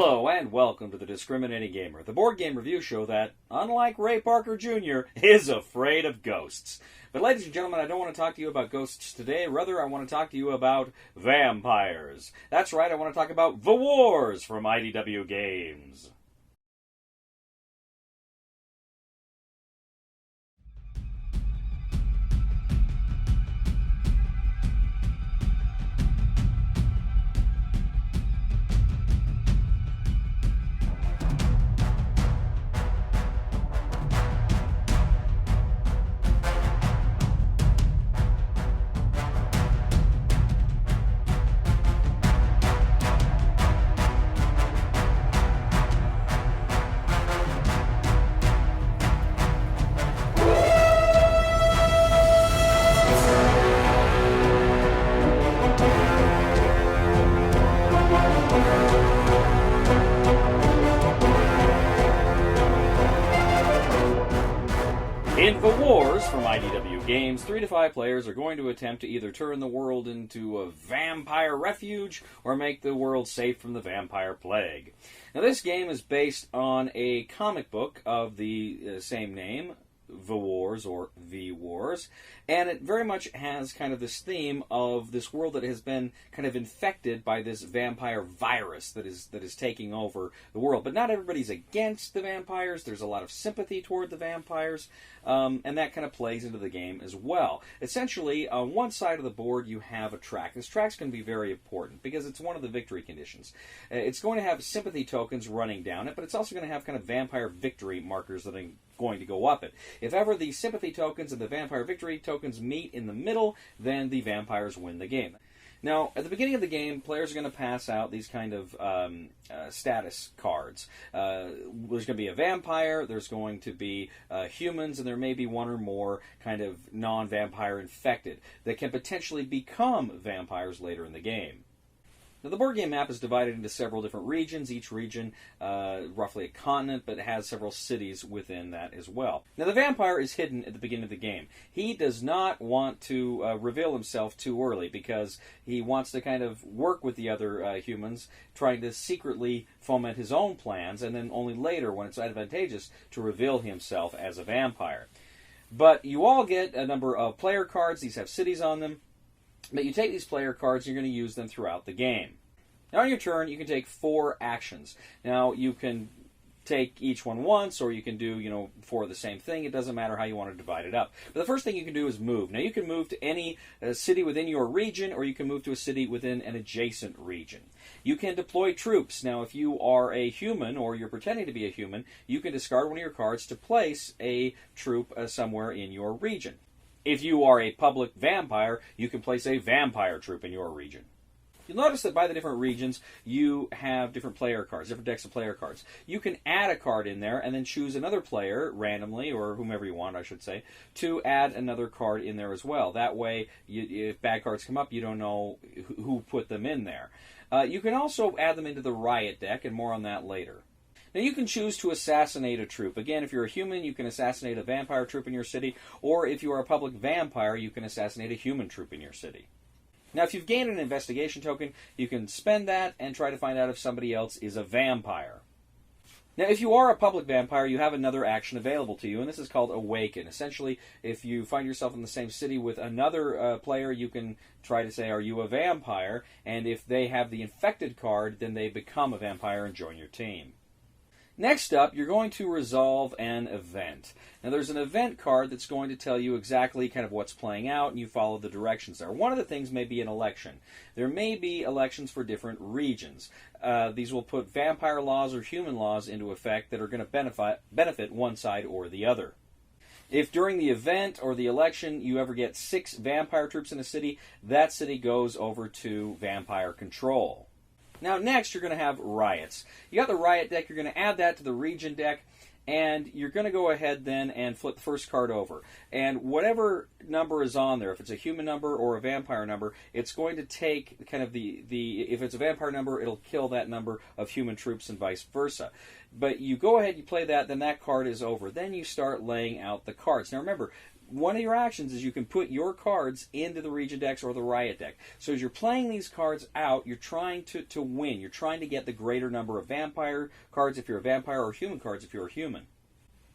Hello and welcome to the Discriminating Gamer, the board game review show that, unlike Ray Parker Jr., is afraid of ghosts. But ladies and gentlemen, I don't want to talk to you about ghosts today, rather I want to talk to you about vampires. That's right, I want to talk about The Wars from IDW Games. In The Wars from IDW Games, 3 to 5 players are going to attempt to either turn the world into a vampire refuge or make the world safe from the vampire plague. Now, this game is based on a comic book of the same name, The Wars or V Wars, and it very much has kind of this theme of this world that has been kind of infected by this vampire virus that is taking over the world. But not everybody's against the vampires. There's a lot of sympathy toward the vampires, and that kind of plays into the game as well. Essentially, on one side of the board you have a track. This track's going to be very important because it's one of the victory conditions. It's going to have sympathy tokens running down it, but it's also going to have kind of vampire victory markers that are going to go up it. If ever the sympathy tokens and the vampire victory tokens meet in the middle, then the vampires win the game. Now, at the beginning of the game, players are going to pass out these kind of status cards. There's going to be a vampire, there's going to be humans, and there may be one or more kind of non-vampire infected that can potentially become vampires later in the game. Now, the board game map is divided into several different regions, each region roughly a continent, but it has several cities within that as well. Now, the vampire is hidden at the beginning of the game. He does not want to reveal himself too early because he wants to kind of work with the other humans, trying to secretly foment his own plans, and then only later, when it's advantageous, to reveal himself as a vampire. But you all get a number of player cards. These have cities on them. But you take these player cards and you're going to use them throughout the game. Now, on your turn, you can take 4 actions. Now, you can take each one once, or you can do, 4 of the same thing. It doesn't matter how you want to divide it up. But the first thing you can do is move. Now, you can move to any city within your region, or you can move to a city within an adjacent region. You can deploy troops. Now, if you are a human, or you're pretending to be a human, you can discard one of your cards to place a troop somewhere in your region. If you are a public vampire, you can place a vampire troop in your region. You'll notice that by the different regions, you have different player cards, different decks of player cards. You can add a card in there and then choose another player, randomly, or whomever you want, I should say, to add another card in there as well. That way, if bad cards come up, you don't know who put them in there. You can also add them into the Riot deck, and more on that later. Now, you can choose to assassinate a troop. Again, if you're a human, you can assassinate a vampire troop in your city, or if you are a public vampire, you can assassinate a human troop in your city. Now, if you've gained an investigation token, you can spend that and try to find out if somebody else is a vampire. Now, if you are a public vampire, you have another action available to you, and this is called Awaken. Essentially, if you find yourself in the same city with another player, you can try to say, are you a vampire? And if they have the infected card, then they become a vampire and join your team. Next up, you're going to resolve an event. Now, there's an event card that's going to tell you exactly kind of what's playing out, and you follow the directions there. One of the things may be an election. There may be elections for different regions. These will put vampire laws or human laws into effect that are going to benefit one side or the other. If during the event or the election you ever get 6 vampire troops in a city, that city goes over to vampire control. Now, next, you're going to have Riots. You got the Riot deck. You're going to add that to the Region deck, and you're going to go ahead then and flip the first card over. And whatever number is on there, if it's a human number or a vampire number, it's going to take kind of if it's a vampire number, it'll kill that number of human troops and vice versa. But you go ahead, you play that, then that card is over. Then you start laying out the cards. Now, remember, one of your actions is you can put your cards into the Region decks or the Riot deck. So as you're playing these cards out, you're trying to win. You're trying to get the greater number of vampire cards if you're a vampire, or human cards if you're a human.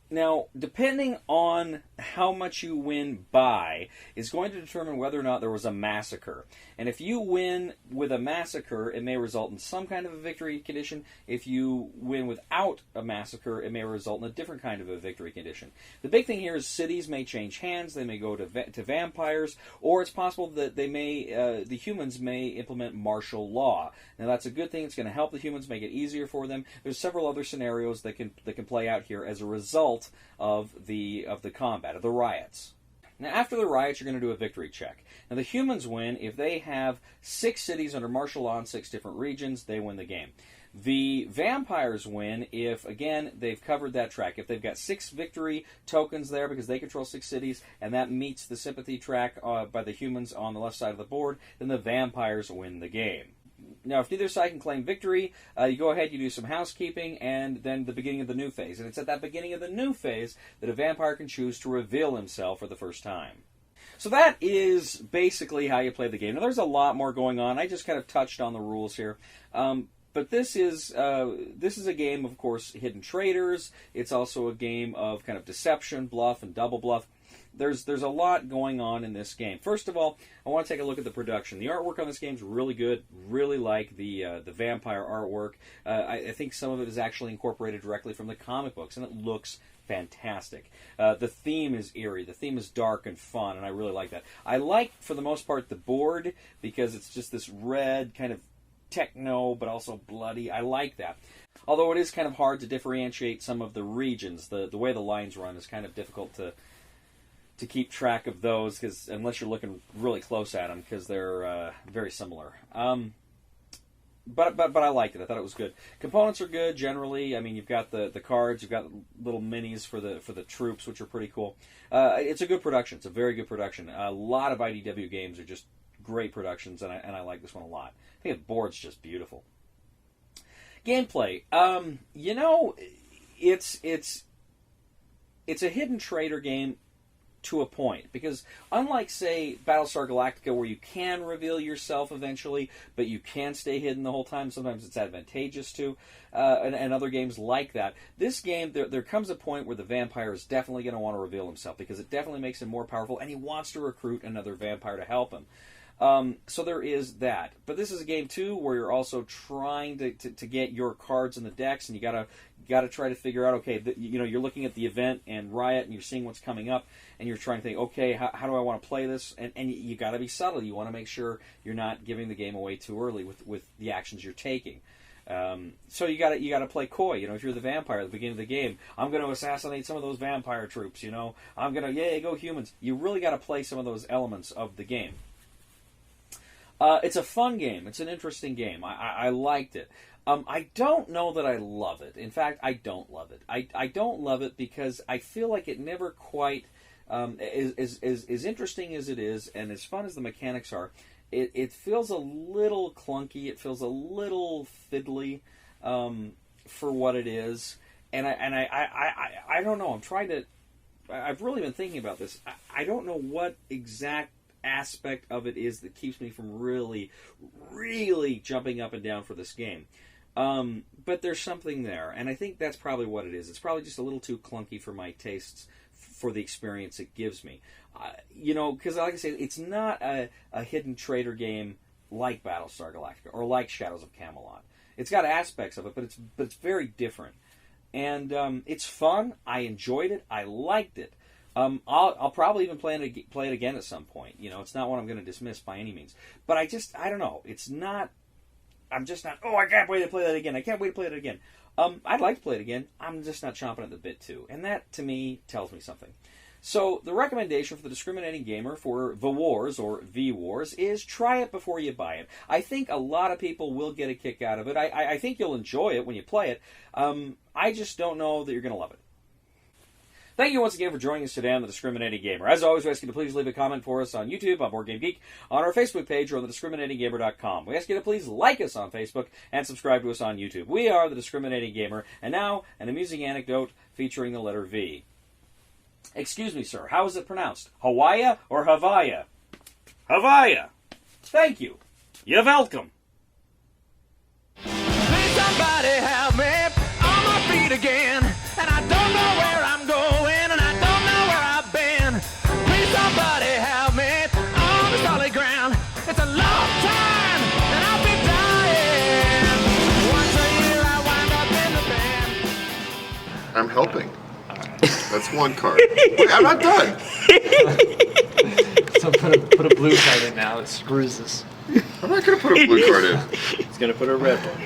Now, depending on how much you win by is going to determine whether or not there was a massacre. And if you win with a massacre, it may result in some kind of a victory condition. If you win without a massacre, it may result in a different kind of a victory condition. The big thing here is cities may change hands. They may go to vampires, or it's possible that the humans may implement martial law. Now, that's a good thing. It's going to help the humans, make it easier for them. There's several other scenarios that can play out here as a result of the combat, of the riots. Now, after the riots, you're going to do a victory check. Now, the humans win if they have 6 cities under martial law in 6 different regions. They win the game. The vampires win if, again, they've covered that track. If they've got 6 victory tokens there because they control 6 cities, and that meets the sympathy track by the humans on the left side of the board, then the vampires win the game. Now, if neither side can claim victory, you go ahead, you do some housekeeping, and then the beginning of the new phase. And it's at that beginning of the new phase that a vampire can choose to reveal himself for the first time. So that is basically how you play the game. Now, there's a lot more going on. I just kind of touched on the rules here. But this is a game, of course, hidden traitors. It's also a game of kind of deception, bluff, and double bluff. There's a lot going on in this game. First of all, I want to take a look at the production. The artwork on this game is really good. Really like the vampire artwork. I think some of it is actually incorporated directly from the comic books, and it looks fantastic. The theme is eerie. The theme is dark and fun, and I really like that. I like, for the most part, the board because it's just this red kind of techno, but also bloody. I like that. Although it is kind of hard to differentiate some of the regions. The way the lines run is kind of difficult to keep track of those, because unless you're looking really close at them, because they're very similar. But I liked it. I thought it was good. Components are good generally. I mean, you've got the cards, you've got little minis for the troops, which are pretty cool. It's a good production. It's a very good production. A lot of IDW games are just great productions, and I like this one a lot. I think the board's just beautiful. Gameplay. It's a hidden traitor game to a point, because unlike, say, Battlestar Galactica, where you can reveal yourself eventually, but you can stay hidden the whole time, sometimes it's advantageous to, and other games like that, this game, there comes a point where the vampire is definitely going to want to reveal himself, because it definitely makes him more powerful, and he wants to recruit another vampire to help him. So there is that. But this is a game, too, where you're also trying to get your cards in the decks, and you gotta try to figure out, okay, you're looking at the event and Riot, and you're seeing what's coming up, and you're trying to think, okay, how do I want to play this? And you gotta be subtle. You want to make sure you're not giving the game away too early with the actions you're taking. So you gotta play coy. If you're the vampire at the beginning of the game, I'm going to assassinate some of those vampire troops. I'm going to, yay, go humans. You really got to play some of those elements of the game. It's a fun game. It's an interesting game. I liked it. I don't know that I love it. In fact, I don't love it. I don't love it because I feel like it never quite is interesting as it is, and as fun as the mechanics are. It feels a little clunky. It feels a little fiddly for what it is, and I don't know. I've really been thinking about this. I don't know what exact aspect of it is that keeps me from really, really jumping up and down for this game. But there's something there, and I think that's probably what it is. It's probably just a little too clunky for my tastes, for the experience it gives me. Because like I say, it's not a hidden traitor game like Battlestar Galactica or like Shadows of Camelot. It's got aspects of it, but it's very different. And it's fun. I enjoyed it. I liked it. I'll probably even play it again at some point. It's not one I'm going to dismiss by any means. But I don't know. It's not. I'm just not. Oh, I can't wait to play that again. I can't wait to play it again. I'd like to play it again. I'm just not chomping at the bit to, and that to me tells me something. So the recommendation for the discriminating gamer for the Wars or V-Wars is try it before you buy it. I think a lot of people will get a kick out of it. I think you'll enjoy it when you play it. I just don't know that you're going to love it. Thank you once again for joining us today on The Discriminating Gamer. As always, we ask you to please leave a comment for us on YouTube, on Board Game Geek, on our Facebook page, or on thediscriminatinggamer.com. We ask you to please like us on Facebook and subscribe to us on YouTube. We are The Discriminating Gamer, and now an amusing anecdote featuring the letter V. Excuse me, sir. How is it pronounced? Hawaii or Hawaii? Hawaii. Thank you. You're welcome. Please somebody help me on my feet again. And I don't know where I'm going, and I don't know where I've been. Please somebody help me on the solid ground. It's a long time, and I'll be dying. Once a year I wind up in the band. I'm helping. That's one card. Wait, I'm not done. So put a blue card in now. It screws this. I'm not going to put a blue card in. He's gonna put a red one.